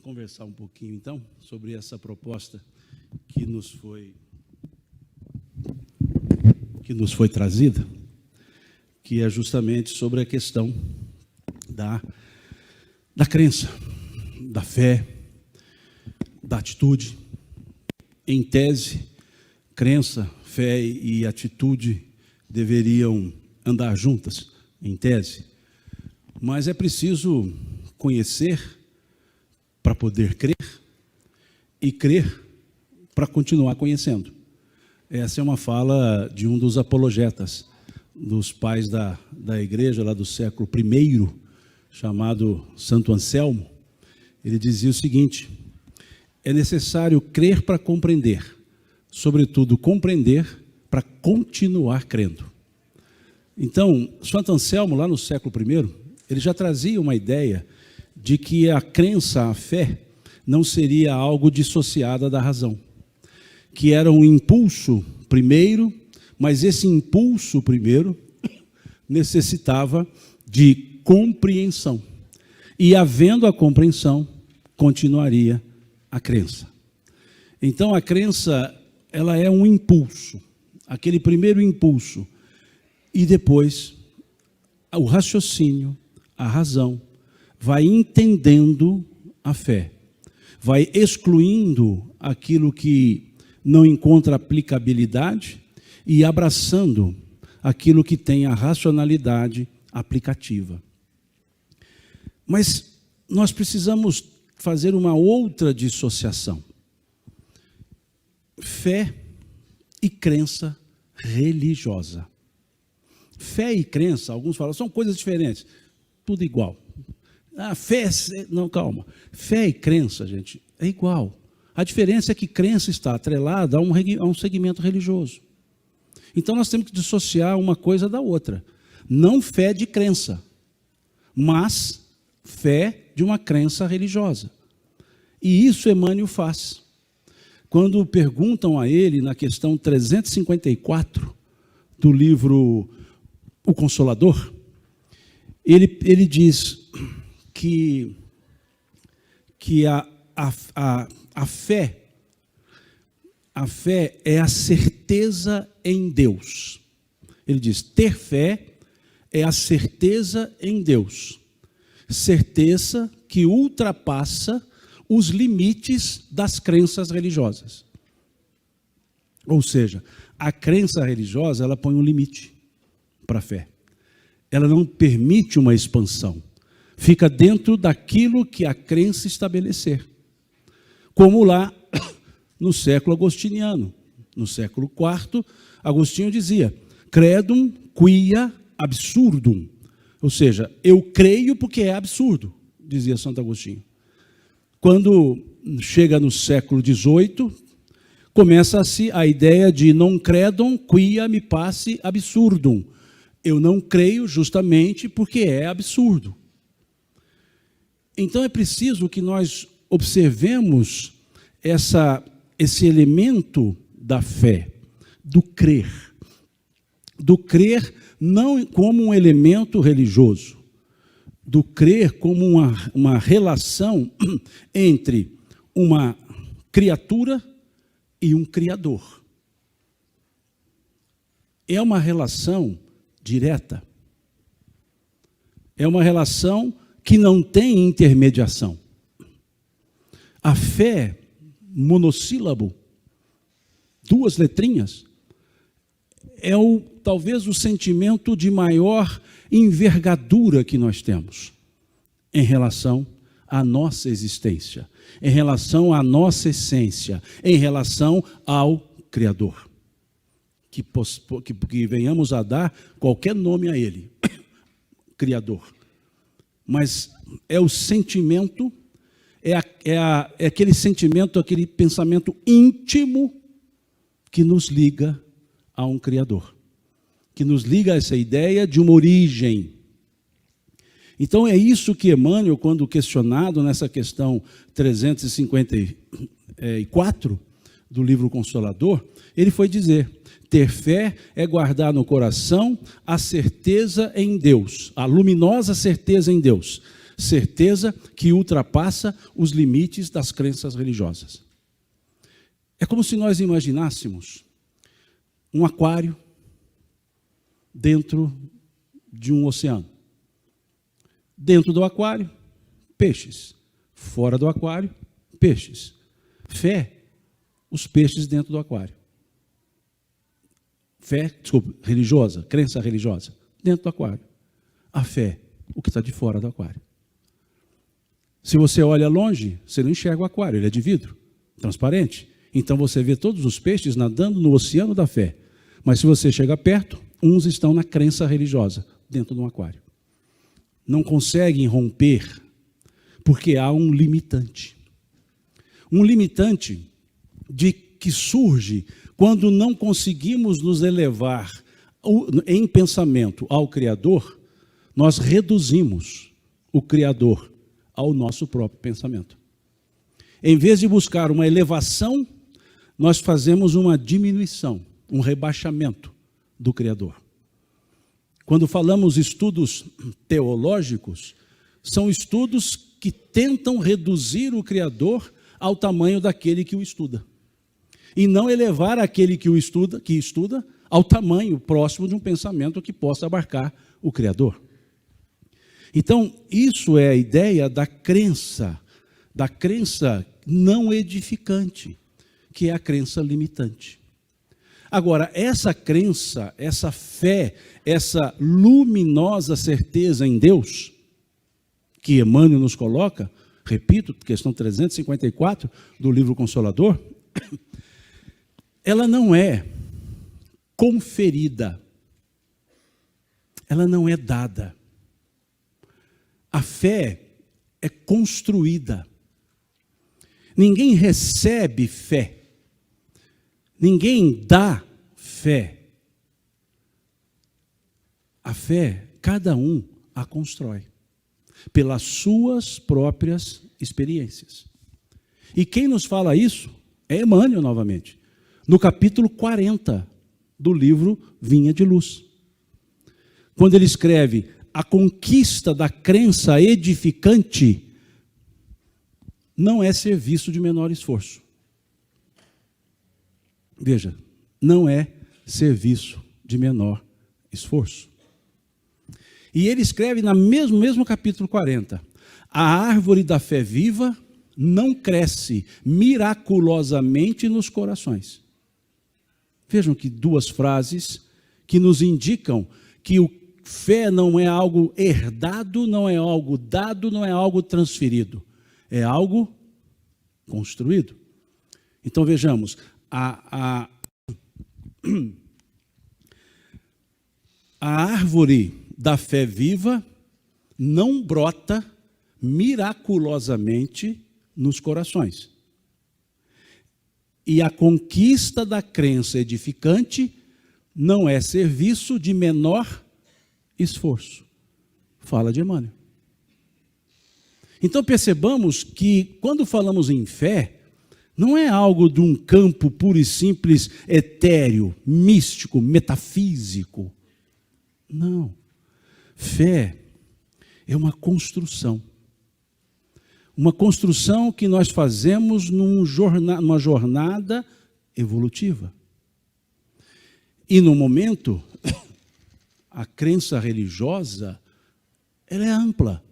conversar um pouquinho, então, sobre essa proposta que nos foi trazida, que é justamente sobre a questão da crença, da fé, da atitude. Em tese, crença, fé e atitude deveriam andar juntas, em tese, mas é preciso conhecer para poder crer e crer para continuar conhecendo. Essa é uma fala de um dos apologetas, dos pais da igreja lá do século I, chamado Santo Anselmo. Ele dizia o seguinte: é necessário crer para compreender, sobretudo compreender para continuar crendo. Então, Santo Anselmo, lá no século I, ele já trazia uma ideia de que a crença, a fé, não seria algo dissociada da razão, que era um impulso primeiro, mas esse impulso primeiro necessitava de compreensão. E havendo a compreensão, continuaria a crença. Então a crença, ela é um impulso, aquele primeiro impulso, e depois o raciocínio, a razão, vai entendendo a fé, vai excluindo aquilo que não encontra aplicabilidade e abraçando aquilo que tem a racionalidade aplicativa. Mas nós precisamos fazer uma outra dissociação. Fé e crença religiosa. Fé e crença, alguns falam, são coisas diferentes. Tudo igual. Fé, não, calma. Fé e crença, gente, é igual. A diferença é que crença está atrelada a um segmento religioso. Então nós temos que dissociar uma coisa da outra. Não fé de crença, mas fé de uma crença religiosa. E isso Emmanuel faz. Quando perguntam a ele, na questão 354 do livro O Consolador, ele diz que a fé é a certeza em Deus. Ele diz, ter fé é a certeza em Deus. Certeza que ultrapassa os limites das crenças religiosas. Ou seja, a crença religiosa, ela põe um limite para a fé. Ela não permite uma expansão. Fica dentro daquilo que a crença estabelecer. Como lá no século agostiniano. No século IV, Agostinho dizia, credum quia absurdum. Ou seja, eu creio porque é absurdo, dizia Santo Agostinho. Quando chega no século XVIII, começa-se a ideia de non credum quia me passe absurdum. Eu não creio justamente porque é absurdo. Então é preciso que nós observemos esse elemento da fé, do crer não como um elemento religioso, do crer como uma relação entre uma criatura e um Criador. É uma relação direta. É uma relação que não tem intermediação. A fé, monossílabo, 2 letrinhas, é talvez o sentimento de maior envergadura que nós temos em relação à nossa existência, em relação à nossa essência, em relação ao Criador. Que venhamos a dar qualquer nome a Ele, Criador. Mas é o sentimento, é aquele sentimento, aquele pensamento íntimo que nos liga a um Criador, que nos liga a essa ideia de uma origem. Então é isso que Emmanuel, quando questionado nessa questão 354 do livro Consolador, ele foi dizer, ter fé é guardar no coração a certeza em Deus, a luminosa certeza em Deus, certeza que ultrapassa os limites das crenças religiosas. É como se nós imaginássemos um aquário dentro de um oceano. Dentro do aquário, peixes. Fora do aquário, peixes. Fé, os peixes dentro do aquário. Religiosa, crença religiosa, dentro do aquário. A fé, o que está de fora do aquário. Se você olha longe, você não enxerga o aquário, ele é de vidro, transparente. Então você vê todos os peixes nadando no oceano da fé. Mas se você chega perto, uns estão na crença religiosa, dentro de um aquário. Não conseguem romper, porque há um limitante. Um limitante que surge quando não conseguimos nos elevar em pensamento ao Criador, nós reduzimos o Criador ao nosso próprio pensamento. Em vez de buscar uma elevação, nós fazemos uma diminuição, um rebaixamento do Criador. Quando falamos estudos teológicos, são estudos que tentam reduzir o Criador ao tamanho daquele que o estuda. E não elevar aquele que estuda ao tamanho próximo de um pensamento que possa abarcar o Criador. Então, isso é a ideia da crença não edificante, que é a crença limitante. Agora, essa crença, essa fé, essa luminosa certeza em Deus, que Emmanuel nos coloca, repito, questão 354 do livro Consolador, ela não é conferida, ela não é dada. A fé é construída. Ninguém recebe fé. Ninguém dá fé. A fé, cada um a constrói pelas suas próprias experiências. E quem nos fala isso é Emmanuel novamente, no capítulo 40 do livro Vinha de Luz. Quando ele escreve: a conquista da crença edificante não é serviço de menor esforço. Veja, não é serviço de menor esforço. E ele escreve no mesmo capítulo 40, a árvore da fé viva não cresce miraculosamente nos corações. Vejam que duas frases que nos indicam que o fé não é algo herdado, não é algo dado, não é algo transferido. É algo construído. Então vejamos, a árvore da fé viva não brota miraculosamente nos corações. E a conquista da crença edificante não é serviço de menor esforço. Fala de Emmanuel. Então percebamos que quando falamos em fé, não é algo de um campo puro e simples, etéreo, místico, metafísico. Não. Fé é uma construção. Uma construção que nós fazemos numa jornada evolutiva. E no momento, a crença religiosa, ela é ampla.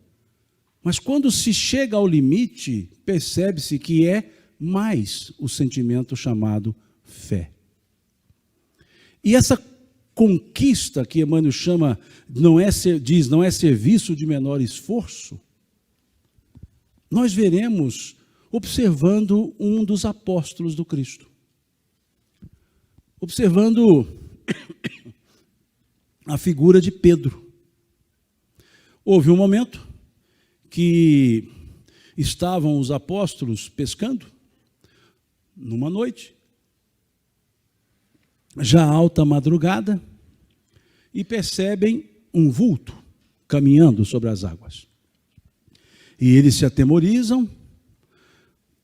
Mas quando se chega ao limite, percebe-se que é mais o sentimento chamado fé. E essa conquista que Emmanuel chama, não é serviço de menor esforço, nós veremos observando um dos apóstolos do Cristo. Observando a figura de Pedro. Houve um momento que estavam os apóstolos pescando, numa noite, já alta madrugada, e percebem um vulto caminhando sobre as águas. E eles se atemorizam,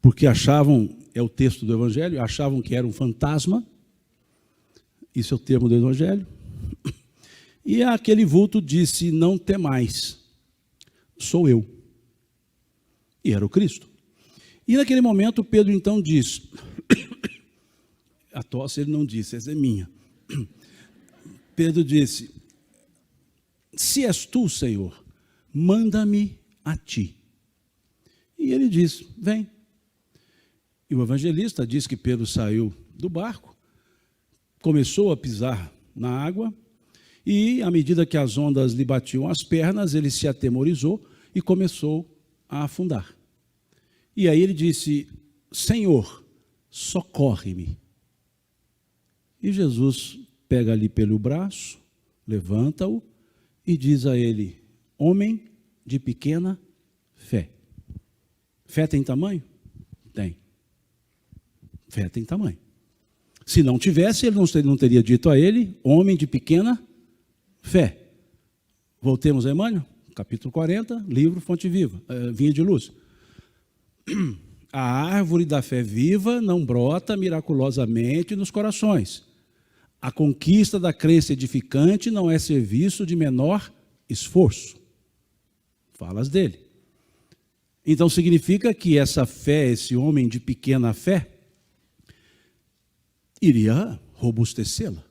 porque achavam, é o texto do Evangelho, achavam que era um fantasma, isso é o termo do Evangelho, e aquele vulto disse: não temais, sou eu. E era o Cristo. E naquele momento Pedro então diz, a tosse ele não disse, essa é minha. Pedro disse, se és tu, Senhor, manda-me a ti. E ele diz, vem. E o evangelista diz que Pedro saiu do barco, começou a pisar na água, e à medida que as ondas lhe batiam as pernas, ele se atemorizou e começou a afundar. E aí ele disse, Senhor, socorre-me. E Jesus pega ali pelo braço, levanta-o e diz a ele, homem de pequena fé. Fé tem tamanho? Tem. Fé tem tamanho. Se não tivesse, ele não teria dito a ele, homem de pequena fé. Voltemos a Emmanuel, capítulo 40, livro Fonte Viva, Vinha de Luz. A árvore da fé viva não brota miraculosamente nos corações. A conquista da crença edificante não é serviço de menor esforço. Falas dele. Então significa que essa fé, esse homem de pequena fé, iria robustecê-la.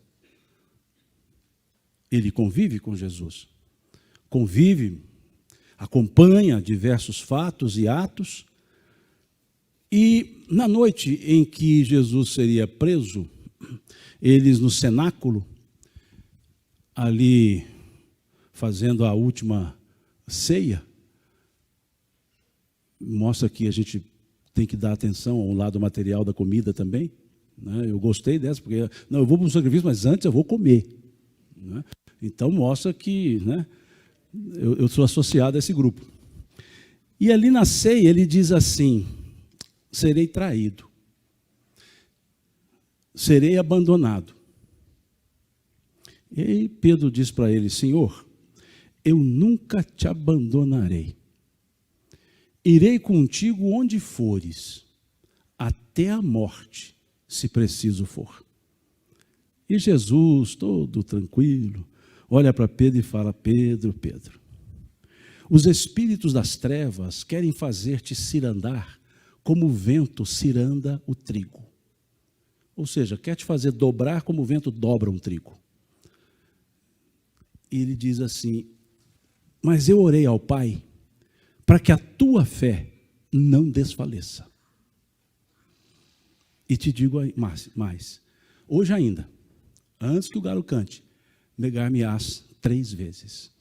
Ele convive com Jesus. Convive, acompanha diversos fatos e atos. E na noite em que Jesus seria preso, eles no cenáculo, ali fazendo a última ceia, mostra que a gente tem que dar atenção ao lado material da comida também. Né? Eu gostei dessa, porque não, eu vou para o sacrifício, mas antes eu vou comer. Né? Então mostra que, né, eu sou associado a esse grupo. E ali na ceia ele diz assim, serei traído, serei abandonado. E aí Pedro diz para ele, Senhor, eu nunca te abandonarei. Irei contigo onde fores, até a morte, se preciso for. E Jesus, todo tranquilo, olha para Pedro e fala, Pedro, Pedro, os espíritos das trevas querem fazer-te cirandar como o vento ciranda o trigo. Ou seja, quer te fazer dobrar como o vento dobra um trigo. E ele diz assim, mas eu orei ao Pai para que a tua fé não desfaleça. E te digo mais, hoje ainda, antes que o galo cante, negar-me-ás 3 vezes.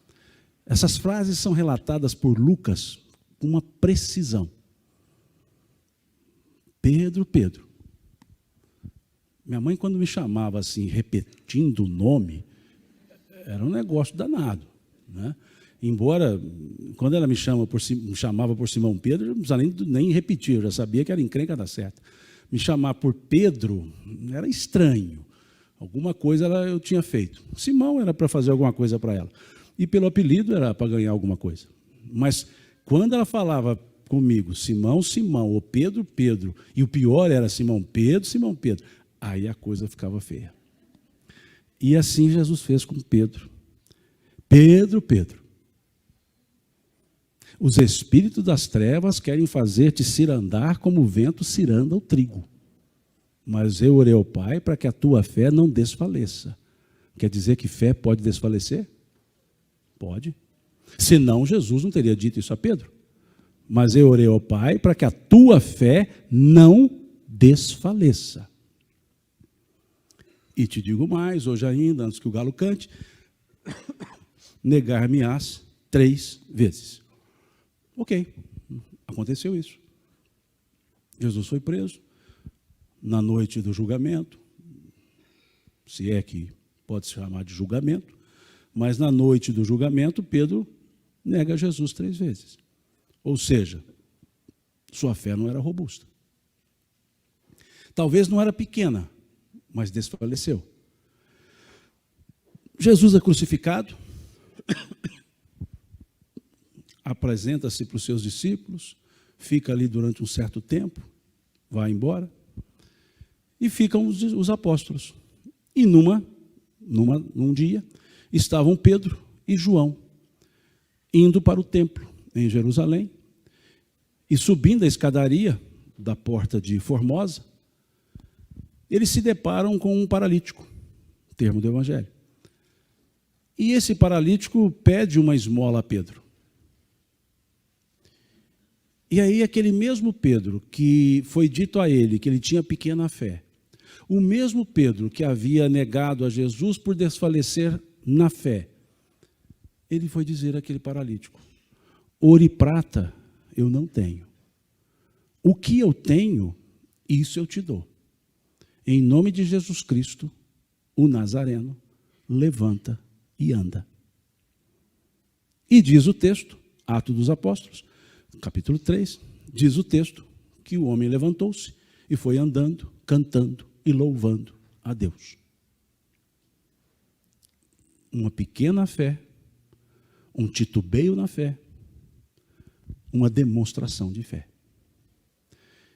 Essas frases são relatadas por Lucas com uma precisão. Pedro, Pedro. Minha mãe, quando me chamava assim, repetindo o nome, era um negócio danado, né? Embora, quando ela me chamava por Simão Pedro, eu não precisava nem repetir, eu já sabia que era encrenca da certa. Me chamar por Pedro era estranho. Alguma coisa eu tinha feito. Simão era para fazer alguma coisa para ela. E pelo apelido era para ganhar alguma coisa. Mas quando ela falava comigo, Simão, Simão, ou Pedro, Pedro, e o pior era Simão Pedro, aí a coisa ficava feia. E assim Jesus fez com Pedro. Pedro, Pedro. Os espíritos das trevas querem fazer-te cirandar como o vento ciranda o trigo. Mas eu orei ao Pai para que a tua fé não desfaleça. Quer dizer que fé pode desfalecer? Pode. Senão Jesus não teria dito isso a Pedro. Mas eu orei ao Pai para que a tua fé não desfaleça. E te digo mais, hoje ainda, antes que o galo cante, negar-me-ás 3 vezes. Ok, aconteceu isso. Jesus foi preso na noite do julgamento, se é que pode se chamar de julgamento, mas na noite do julgamento, Pedro nega Jesus 3 vezes. Ou seja, sua fé não era robusta. Talvez não era pequena, mas desfaleceu. Jesus é crucificado, apresenta-se para os seus discípulos, fica ali durante um certo tempo, vai embora, e ficam os apóstolos. E num dia, estavam Pedro e João, indo para o templo em Jerusalém, E subindo a escadaria da porta de Formosa, eles se deparam com um paralítico, termo do Evangelho. E esse paralítico pede uma esmola a Pedro. E aí aquele mesmo Pedro que foi dito a ele que ele tinha pequena fé, o mesmo Pedro que havia negado a Jesus por desfalecer na fé, ele foi dizer àquele paralítico: ouro e prata eu não tenho. O que eu tenho, isso eu te dou. Em nome de Jesus Cristo, o Nazareno, levanta e anda. E diz o texto, Atos dos Apóstolos, capítulo 3, diz o texto que o homem levantou-se e foi andando, cantando e louvando a Deus. Uma pequena fé, um titubeio na fé, uma demonstração de fé.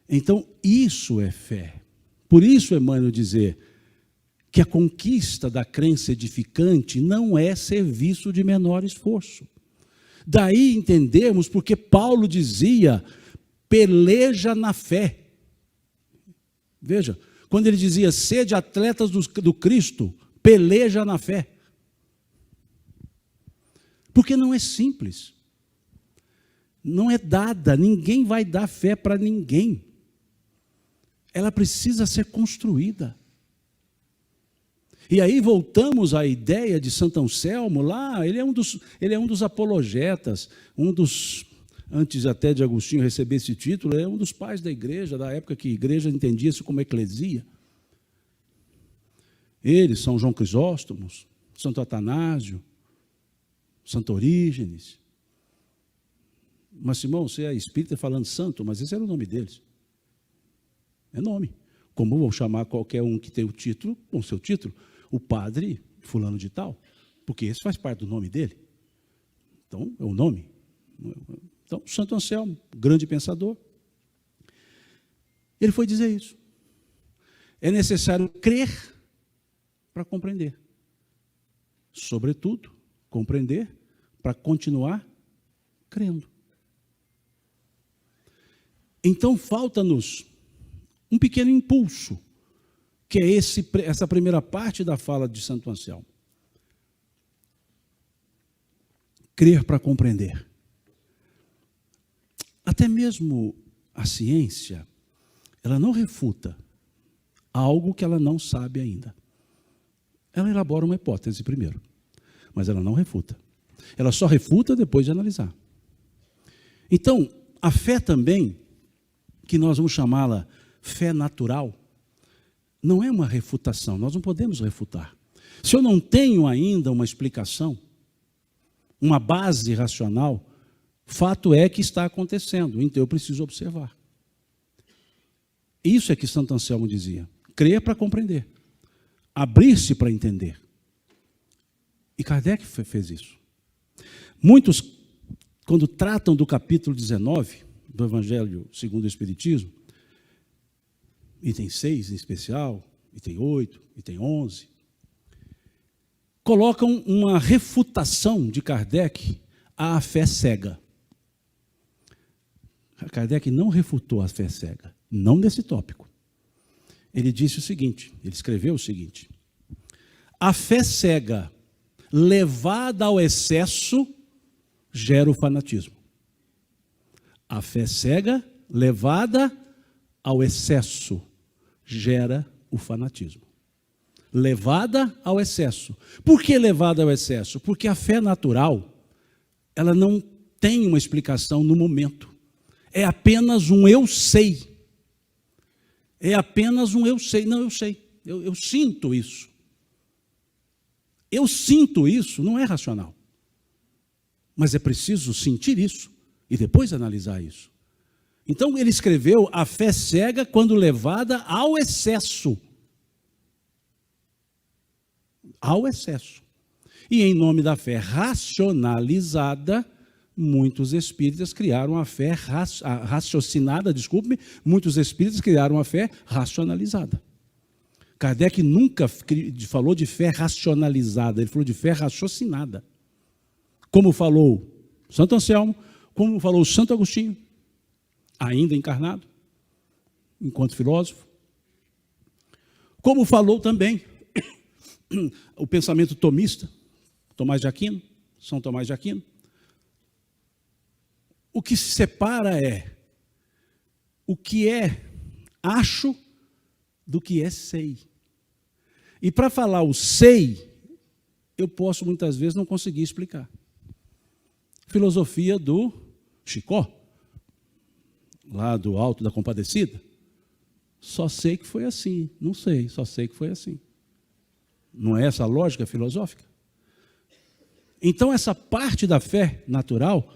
Então, isso é fé. Por isso, Emmanuel dizer que a conquista da crença edificante não é serviço de menor esforço. Daí entendemos porque Paulo dizia, peleja na fé. Veja, quando ele dizia, sede atletas do Cristo, peleja na fé. Porque não é simples. Não é dada, ninguém vai dar fé para ninguém. Ela precisa ser construída. E aí voltamos à ideia de Santo Anselmo, lá, ele é um dos apologetas, antes até de Agostinho receber esse título, é um dos pais da igreja, da época que a igreja entendia-se como eclesia. Eles, São João Crisóstomo, Santo Atanásio, Santo Orígenes. Mas, Simão, você é espírita falando santo, mas esse era o nome deles. É nome. Como vou chamar qualquer um que tem o título, com o seu título, o padre fulano de tal, porque esse faz parte do nome dele. Então, é o nome. Então, Santo Anselmo, grande pensador, ele foi dizer isso. É necessário crer para compreender. Sobretudo, compreender para continuar crendo. Então, falta-nos um pequeno impulso, que é essa primeira parte da fala de Santo Anselmo. Crer para compreender. Até mesmo a ciência, ela não refuta algo que ela não sabe ainda. Ela elabora uma hipótese primeiro, mas ela não refuta. Ela só refuta depois de analisar. Então, a fé também, que nós vamos chamá-la fé natural, não é uma refutação, nós não podemos refutar. Se eu não tenho ainda uma explicação, uma base racional, fato é que está acontecendo, então eu preciso observar. Isso é que Santo Anselmo dizia, crer para compreender, abrir-se para entender. E Kardec fez isso. Muitos, quando tratam do capítulo 19 do Evangelho segundo o Espiritismo, item 6 em especial, item 8, item 11, colocam uma refutação de Kardec à fé cega. Kardec não refutou a fé cega, não nesse tópico. Ele disse o seguinte, ele escreveu o seguinte: a fé cega, levada ao excesso, gera o fanatismo. A fé cega, levada ao excesso, gera o fanatismo. Levada ao excesso. Por que levada ao excesso? Porque a fé natural, ela não tem uma explicação no momento. É apenas um eu sei. É apenas um eu sei. Não, eu sei. Eu sinto isso. Eu sinto isso, não é racional. Mas é preciso sentir isso e depois analisar isso. Então ele escreveu a fé cega quando levada ao excesso. Ao excesso. E em nome da fé racionalizada, muitos espíritas criaram a fé raciocinada, muitos espíritas criaram a fé racionalizada. Kardec nunca falou de fé racionalizada, ele falou de fé raciocinada. Como falou Santo Anselmo, como falou Santo Agostinho. ainda encarnado, enquanto filósofo. Como falou também o pensamento tomista, Tomás de Aquino, São Tomás de Aquino. O que se separa é o que é acho do que é sei. E para falar o sei, eu posso muitas vezes não conseguir explicar. Filosofia do Chicó, lá do Alto da Compadecida. Só sei que foi assim, não sei, só sei que foi assim. Não é essa a lógica filosófica? Então, essa parte da fé natural,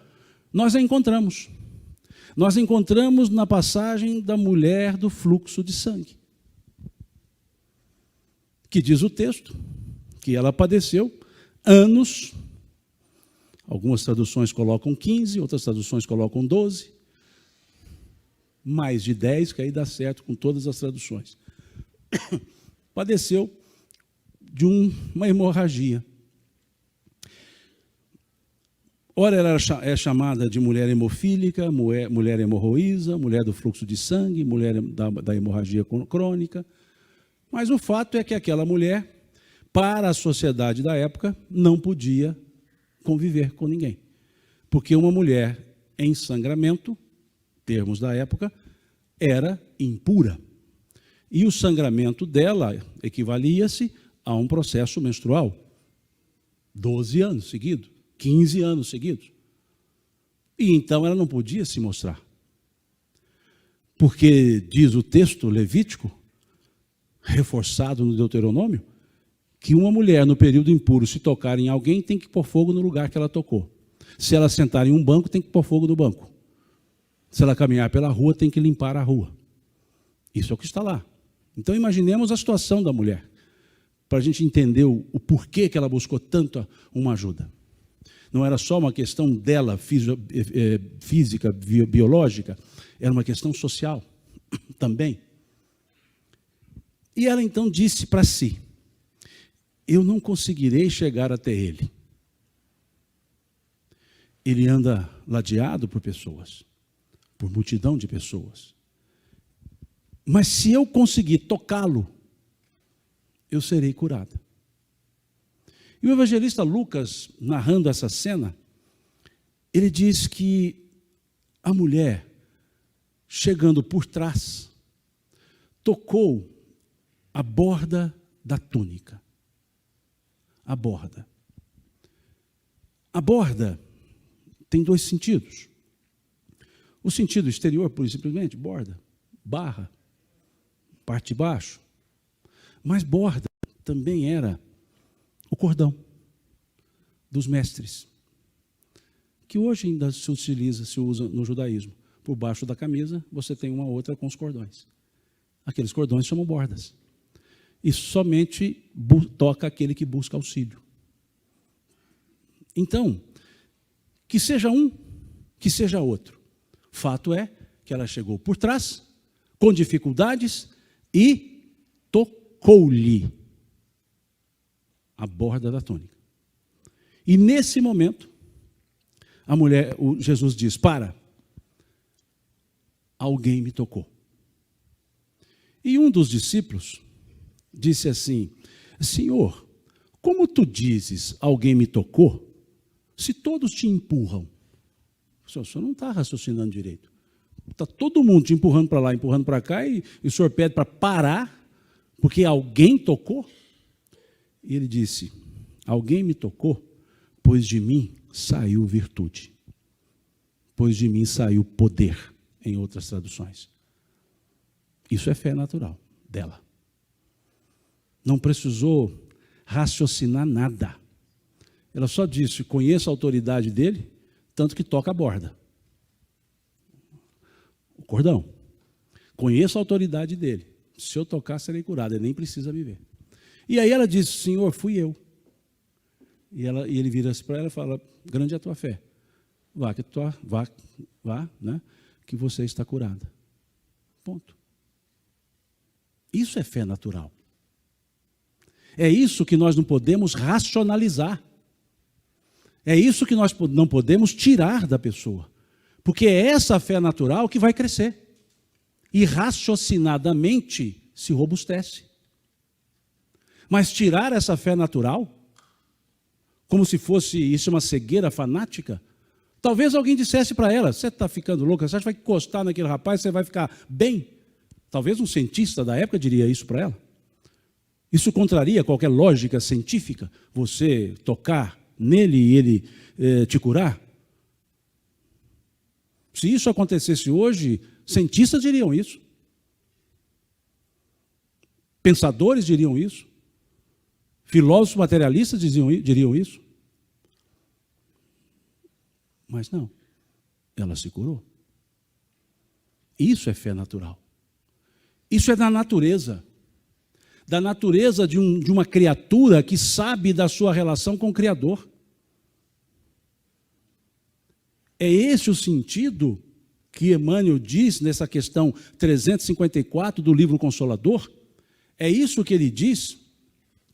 nós a encontramos. Nós encontramos na passagem da mulher do fluxo de sangue. Que diz o texto que ela padeceu anos, algumas traduções colocam 15, outras traduções colocam 12, mais de 10, que aí dá certo com todas as traduções. Padeceu de uma hemorragia. Ora, ela é chamada de mulher hemofílica, mulher hemorroísa, mulher do fluxo de sangue, mulher da hemorragia crônica. Mas o fato é que aquela mulher, para a sociedade da época, não podia conviver com ninguém. Porque uma mulher em sangramento, termos da época, era impura. E o sangramento dela equivalia-se a um processo menstrual. 12 anos seguidos, 15 anos seguidos. E então ela não podia se mostrar. Porque diz o texto levítico, reforçado no Deuteronômio, que uma mulher no período impuro, se tocar em alguém, tem que pôr fogo no lugar que ela tocou. Se ela sentar em um banco, tem que pôr fogo no banco. Se ela caminhar pela rua, tem que limpar a rua. Isso é o que está lá. Então imaginemos a situação da mulher, para a gente entender o porquê que ela buscou tanto uma ajuda. Não era só uma questão dela, física, biológica, era uma questão social também. E ela então disse para si, eu não conseguirei chegar até ele. Ele anda ladeado por pessoas, por multidão de pessoas. Mas se eu conseguir tocá-lo, eu serei curada. E o evangelista Lucas, narrando essa cena, ele diz que a mulher, chegando por trás, tocou a borda da túnica. A borda. A borda tem dois sentidos. O sentido exterior, pura e simplesmente, borda, barra, parte de baixo. Mas borda também era o cordão dos mestres, que hoje ainda se usa no judaísmo. Por baixo da camisa, você tem uma outra com os cordões. Aqueles cordões chamam bordas. E somente toca aquele que busca auxílio. Então, que seja um, que seja outro. Fato é que ela chegou por trás, com dificuldades, e tocou-lhe a borda da túnica. E nesse momento, Jesus diz, para, alguém me tocou. E um dos discípulos disse assim, Senhor, como tu dizes, alguém me tocou, se todos te empurram? O senhor não está raciocinando direito. Está todo mundo te empurrando para lá, empurrando para cá, e o senhor pede para parar, porque alguém tocou? E ele disse, alguém me tocou, pois de mim saiu virtude, pois de mim saiu poder, em outras traduções. Isso é fé natural dela. Não precisou raciocinar nada. Ela só disse, conheço a autoridade dele, tanto que toca a borda. O cordão. Conheço a autoridade dele. Se eu tocar, serei curado. Ele nem precisa me ver. E aí ela disse, Senhor, fui eu. E ele vira-se para ela e fala, grande é a tua fé. Vá, né, que você está curada. Ponto. Isso é fé natural. É isso que nós não podemos racionalizar. É isso que nós não podemos tirar da pessoa. Porque é essa fé natural que vai crescer. E raciocinadamente se robustece. Mas tirar essa fé natural, como se fosse isso uma cegueira fanática, talvez alguém dissesse para ela, você está ficando louca, você acha que vai encostar naquele rapaz, você vai ficar bem? Talvez um cientista da época diria isso para ela. Isso contraria qualquer lógica científica, você tocar nele e ele te curar? Se isso acontecesse hoje, cientistas diriam isso. Pensadores diriam isso. Filósofos materialistas diriam isso. Mas não, ela se curou. Isso é fé natural. Isso é da natureza de uma criatura que sabe da sua relação com o Criador. É esse o sentido que Emmanuel diz nessa questão 354 do livro Consolador. É isso que ele diz,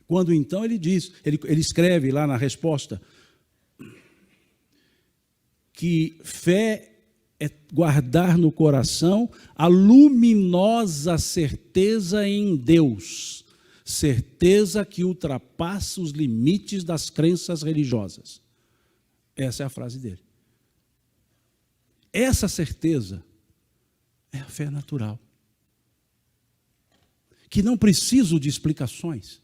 quando então ele diz, ele escreve lá na resposta, que fé é guardar no coração a luminosa certeza em Deus, certeza que ultrapassa os limites das crenças religiosas. Essa é a frase dele. Essa certeza é a fé natural, que não preciso de explicações.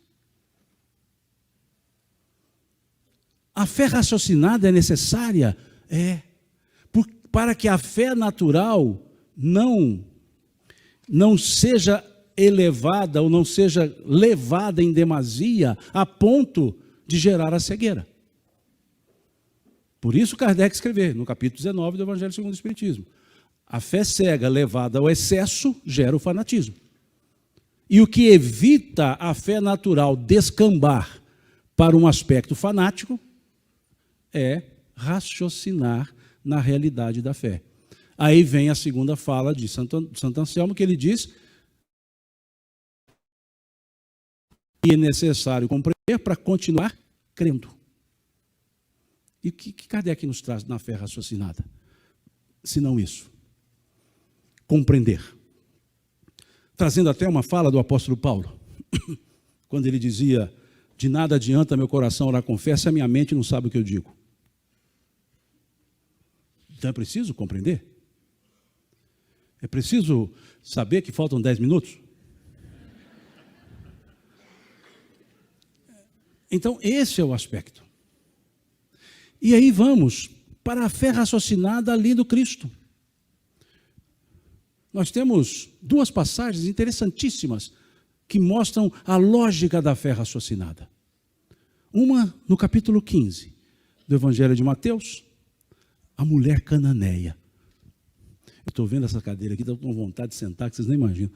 A fé raciocinada é necessária? Para que a fé natural não seja elevada ou não seja levada em demasia a ponto de gerar a cegueira. Por isso Kardec escreveu no capítulo 19 do Evangelho segundo o Espiritismo: a fé cega levada ao excesso gera o fanatismo. E o que evita a fé natural descambar para um aspecto fanático é raciocinar na realidade da fé. Aí vem a segunda fala de Santo Anselmo, que ele diz que é necessário compreender para continuar crendo. E o que Kardec nos traz na fé raciocinada? Se não isso. Compreender. Trazendo até uma fala do apóstolo Paulo, quando ele dizia: de nada adianta meu coração orar com fé se a minha mente não sabe o que eu digo. Então é preciso compreender. É preciso saber que faltam 10 minutos. Então esse é o aspecto. E aí vamos para a fé raciocinada ali do Cristo. Nós temos duas passagens interessantíssimas que mostram a lógica da fé raciocinada. Uma no capítulo 15 do Evangelho de Mateus, a mulher cananeia. Eu estou vendo essa cadeira aqui, estou com vontade de sentar, que vocês nem imaginam.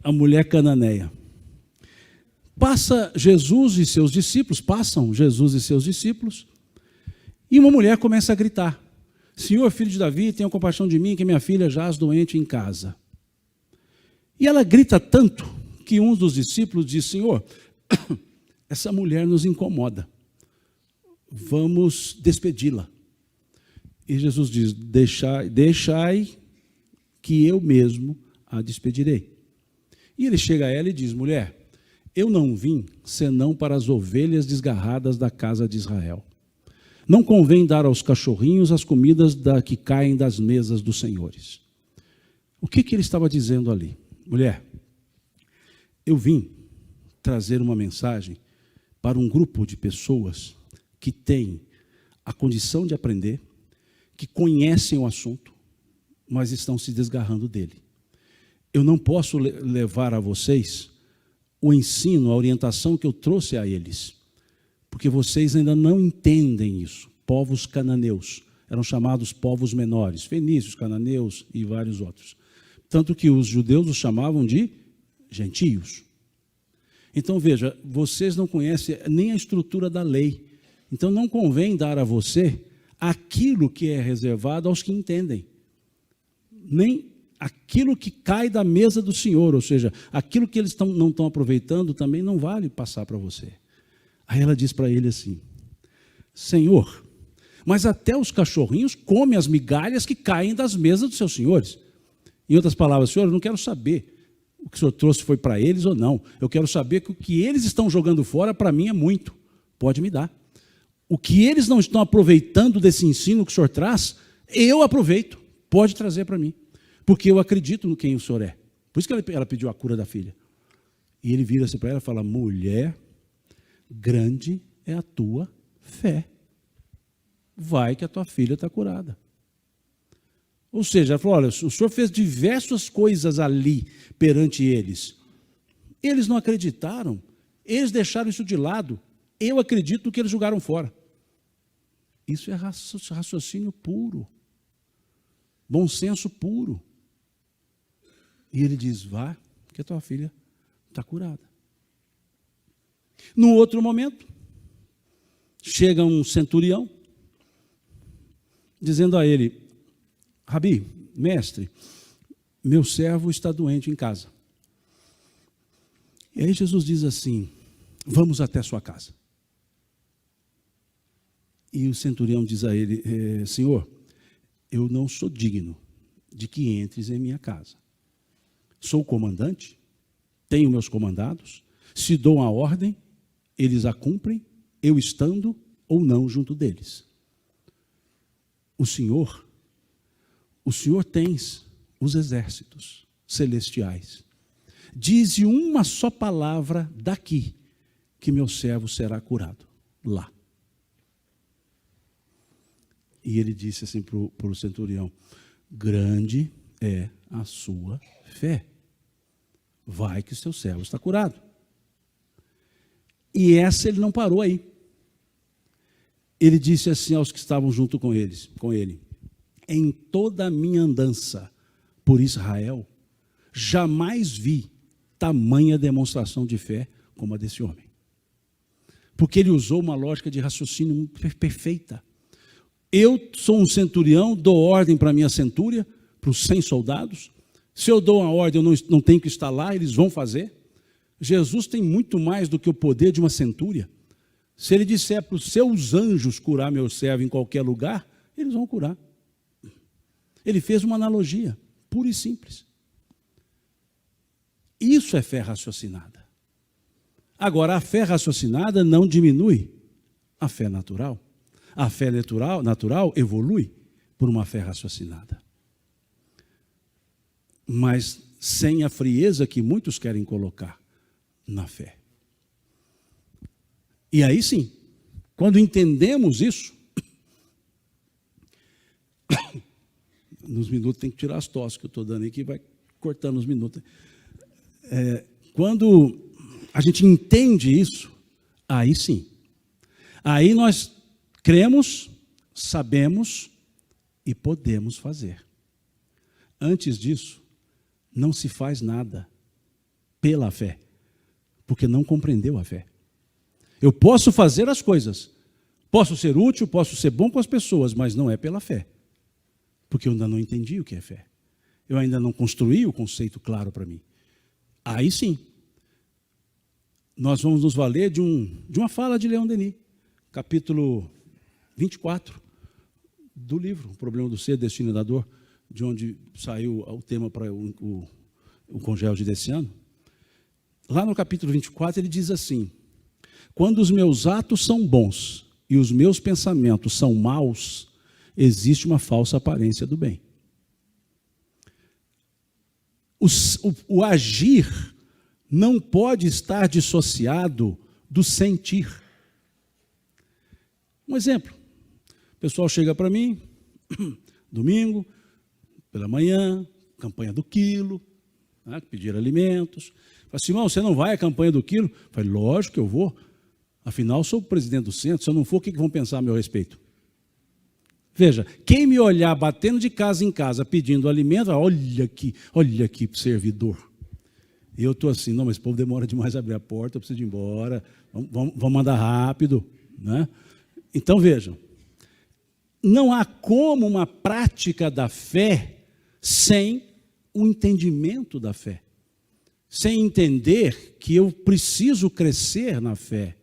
A mulher cananeia. Passam Jesus e seus discípulos, e uma mulher começa a gritar: Senhor, filho de Davi, tenha compaixão de mim, que minha filha jaz doente em casa. E ela grita tanto que um dos discípulos diz: Senhor, essa mulher nos incomoda, vamos despedi-la. E Jesus diz: deixai que eu mesmo a despedirei. E ele chega a ela e diz: mulher, eu não vim senão para as ovelhas desgarradas da casa de Israel. Não convém dar aos cachorrinhos as comidas que caem das mesas dos senhores. O que ele estava dizendo ali? Mulher, eu vim trazer uma mensagem para um grupo de pessoas que têm a condição de aprender, que conhecem o assunto, mas estão se desgarrando dele. Eu não posso levar a vocês o ensino, a orientação que eu trouxe a eles, porque vocês ainda não entendem isso. Povos cananeus, eram chamados povos menores, fenícios, cananeus e vários outros. Tanto que os judeus os chamavam de gentios. Então veja, vocês não conhecem nem a estrutura da lei. Então não convém dar a você aquilo que é reservado aos que entendem. Nem aquilo que cai da mesa do Senhor, ou seja, aquilo que eles não estão aproveitando também não vale passar para você. Aí ela diz para ele assim: Senhor, Mas até os cachorrinhos comem as migalhas que caem das mesas dos seus senhores. Em outras palavras, Senhor, eu não quero saber o que o Senhor trouxe foi para eles ou não. Eu quero saber que o que eles estão jogando fora, para mim, é muito. Pode me dar. O que eles não estão aproveitando desse ensino que o Senhor traz, eu aproveito. Pode trazer para mim. Porque eu acredito no quem o Senhor é. Por isso que ela pediu a cura da filha. E ele vira-se para ela e fala, mulher, grande é a tua fé. Vai que a tua filha está curada. Ou seja, ela falou, olha, o Senhor fez diversas coisas ali perante eles. Eles não acreditaram, eles deixaram isso de lado. Eu acredito que eles jogaram fora. Isso é raciocínio puro. Bom senso puro. E ele diz, vá, que a tua filha está curada. No outro momento, chega um centurião, dizendo a ele, Rabi, mestre, meu servo está doente em casa. E aí Jesus diz assim, vamos até sua casa. E o centurião diz a ele, Senhor, eu não sou digno de que entres em minha casa. Sou comandante, tenho meus comandados, se dou a ordem, eles a cumprem, eu estando ou não junto deles. O Senhor tens os exércitos celestiais. Dize uma só palavra daqui, que meu servo será curado, lá. E ele disse assim para o centurião, grande é a sua fé. Vai que o seu servo está curado. E essa ele não parou aí. Ele disse assim aos que estavam junto com ele, em toda a minha andança por Israel, jamais vi tamanha demonstração de fé como a desse homem. Porque ele usou uma lógica de raciocínio perfeita. Eu sou um centurião, dou ordem para a minha centúria, para os 100 soldados. Se eu dou uma ordem, eu não tenho que estar lá, eles vão fazer. Jesus tem muito mais do que o poder de uma centúria. Se ele disser para os seus anjos curar meu servo em qualquer lugar, eles vão curar. Ele fez uma analogia, pura e simples. Isso é fé raciocinada. Agora, a fé raciocinada não diminui a fé natural. A fé natural evolui por uma fé raciocinada. Mas sem a frieza que muitos querem colocar na fé. E aí sim, quando entendemos isso, nos minutos tem que tirar as tosses que eu estou dando aí, que vai cortando os minutos. Quando a gente entende isso, aí sim, aí nós cremos, sabemos e podemos fazer. Antes disso, não se faz nada pela fé, porque não compreendeu a fé. Eu posso fazer as coisas, posso ser útil, posso ser bom com as pessoas, mas não é pela fé, porque eu ainda não entendi o que é fé. Eu ainda não construí o conceito claro para mim. Aí sim, nós vamos nos valer de uma fala de Leon Denis, capítulo 24 do livro O Problema do Ser, Destino da Dor, de onde saiu o tema para o Congélide desse ano. Lá no capítulo 24 ele diz assim, quando os meus atos são bons e os meus pensamentos são maus, existe uma falsa aparência do bem. O agir não pode estar dissociado do sentir. Um exemplo, o pessoal chega para mim, domingo, pela manhã, campanha do quilo, né, pedir alimentos. Fala assim, irmão, você não vai à campanha do quilo? Eu falei, lógico que eu vou. Afinal, sou o presidente do centro, se eu não for, o que vão pensar a meu respeito? Veja, quem me olhar batendo de casa em casa, pedindo alimento, olha aqui, servidor. E eu estou assim, não, mas esse povo demora demais a abrir a porta, eu preciso ir embora, vamos andar rápido. Né? Então, vejam, não há como uma prática da fé sem o entendimento da fé. Sem entender que eu preciso crescer na fé,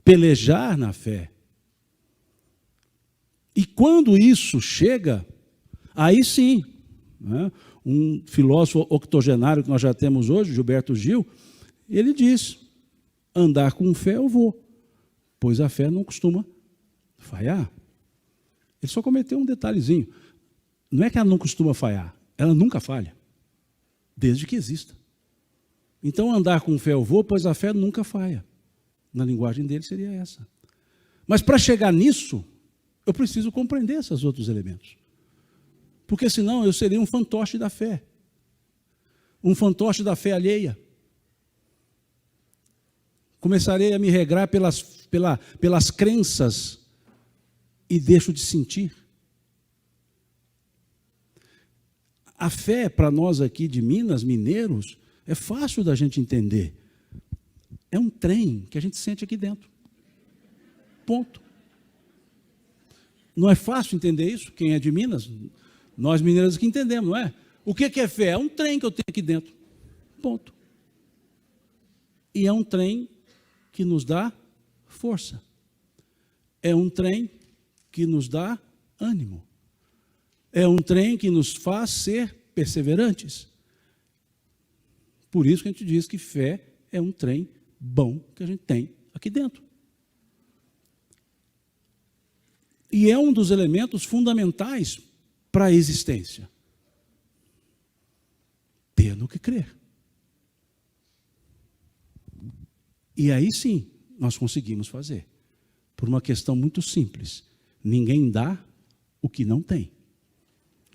pelejar na fé. E quando isso chega, aí sim, né, um filósofo octogenário que nós já temos hoje, Gilberto Gil, ele diz: andar com fé eu vou, pois a fé não costuma falhar. Ele só cometeu um detalhezinho. Não é que ela não costuma falhar, ela nunca falha, desde que exista. Então, andar com fé eu vou, pois a fé nunca falha. Na linguagem dele seria essa. Mas para chegar nisso, eu preciso compreender esses outros elementos. Porque senão eu seria um fantoche da fé. Um fantoche da fé alheia. Começarei a me regrar pelas crenças e deixo de sentir. A fé, para nós aqui de Minas, mineiros, é fácil da gente entender. É um trem que a gente sente aqui dentro. Ponto. Não é fácil entender isso? Quem é de Minas, nós mineiros aqui entendemos, não é? O que é fé? É um trem que eu tenho aqui dentro. Ponto. E é um trem que nos dá força. É um trem que nos dá ânimo. É um trem que nos faz ser perseverantes. Por isso que a gente diz que fé é um trem bom que a gente tem aqui dentro. E é um dos elementos fundamentais para a existência. Ter no que crer. E aí sim, nós conseguimos fazer. Por uma questão muito simples. Ninguém dá o que não tem.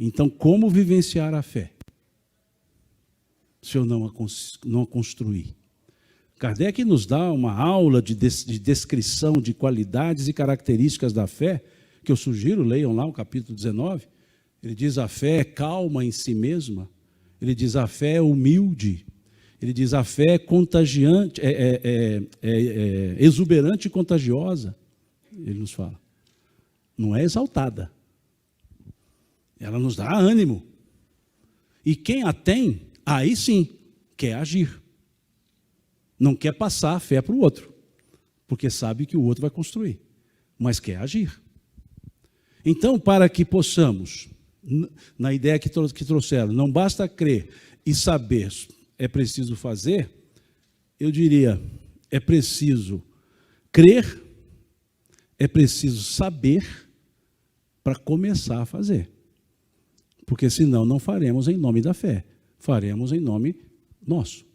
Então, como vivenciar a fé? Se eu não a construir. Kardec nos dá uma aula de descrição de qualidades e características da fé, que eu sugiro, leiam lá o capítulo 19. Ele diz: a fé é calma em si mesma. Ele diz: a fé é humilde. Ele diz: a fé é contagiante, exuberante e contagiosa. Ele nos fala. Não é exaltada. Ela nos dá ânimo. E quem a tem, aí sim, quer agir. Não quer passar a fé para o outro, porque sabe que o outro vai construir, mas quer agir. Então, para que possamos, na ideia que trouxeram, não basta crer e saber, é preciso fazer, eu diria, é preciso crer, é preciso saber para começar a fazer. Porque senão não faremos em nome da fé, faremos em nome nosso.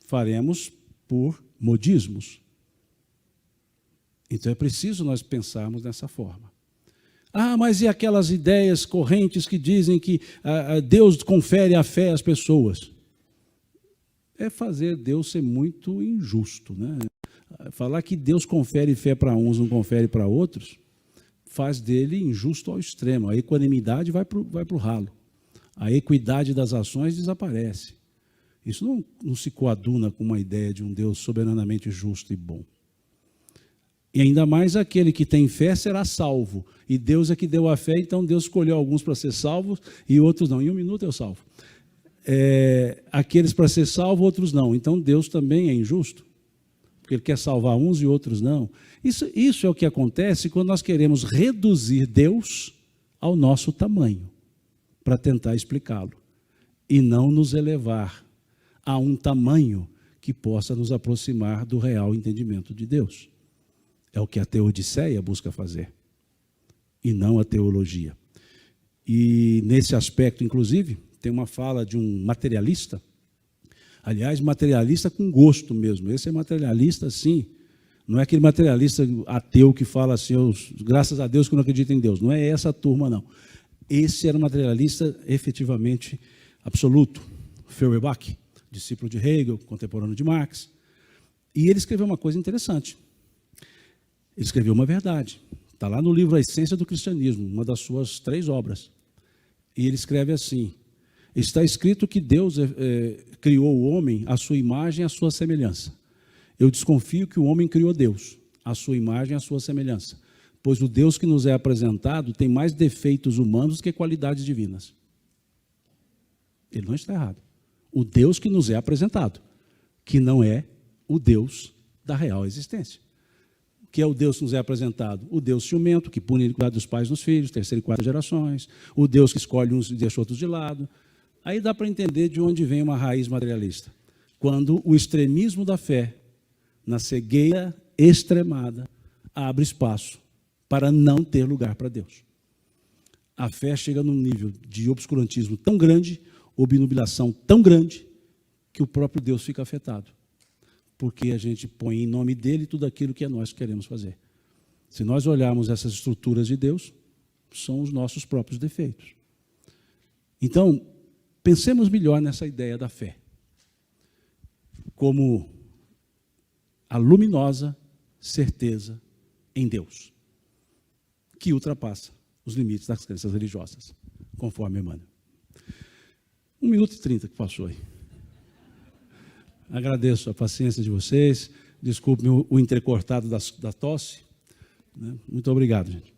Faremos por modismos. Então é preciso nós pensarmos dessa forma. Ah, mas e aquelas ideias correntes que dizem que Deus confere a fé às pessoas? É fazer Deus ser muito injusto, né? Falar que Deus confere fé para uns, não confere para outros, faz dele injusto ao extremo. A equanimidade vai para o ralo. A equidade das ações desaparece. Isso não se coaduna com uma ideia de um Deus soberanamente justo e bom. E ainda mais aquele que tem fé será salvo. E Deus é que deu a fé, então Deus escolheu alguns para ser salvos e outros não. Em um minuto eu salvo. Aqueles para ser salvos, outros não. Então Deus também é injusto, porque Ele quer salvar uns e outros não. Isso é o que acontece quando nós queremos reduzir Deus ao nosso tamanho, para tentar explicá-lo, e não nos elevar a um tamanho que possa nos aproximar do real entendimento de Deus. É o que a teodiceia busca fazer, e não a teologia. E nesse aspecto, inclusive, tem uma fala de um materialista, aliás, materialista com gosto mesmo. Esse é materialista, sim. Não é aquele materialista ateu que fala assim, graças a Deus que eu não acredito em Deus. Não é essa turma, não. Esse era um materialista efetivamente absoluto. Feuerbach, discípulo de Hegel, contemporâneo de Marx. E ele escreveu uma coisa interessante. Ele escreveu uma verdade. Está lá no livro A Essência do Cristianismo, uma das suas 3 obras. E ele escreve assim: está escrito que Deus criou o homem à sua imagem e à sua semelhança. Eu desconfio que o homem criou Deus, à sua imagem e à sua semelhança, pois o Deus que nos é apresentado tem mais defeitos humanos que qualidades divinas. Ele não está errado. O Deus que nos é apresentado, que não é o Deus da real existência. que é o Deus que nos é apresentado? O Deus ciumento, que pune a iniquidade dos pais nos filhos, terceira e quarta gerações, o Deus que escolhe uns e deixa outros de lado. Aí dá para entender de onde vem uma raiz materialista. Quando o extremismo da fé, na cegueira extremada, abre espaço para não ter lugar para Deus. A fé chega num nível de obscurantismo tão grande, obnubilação tão grande, que o próprio Deus fica afetado. Porque a gente põe em nome dele tudo aquilo que é nós que queremos fazer. Se nós olharmos essas estruturas de Deus, são os nossos próprios defeitos. Então, pensemos melhor nessa ideia da fé, como a luminosa certeza em Deus, que ultrapassa os limites das crenças religiosas, conforme Emmanuel. 1 minuto e 30 que passou aí. Agradeço a paciência de vocês, desculpe o entrecortado da tosse. Muito obrigado, gente.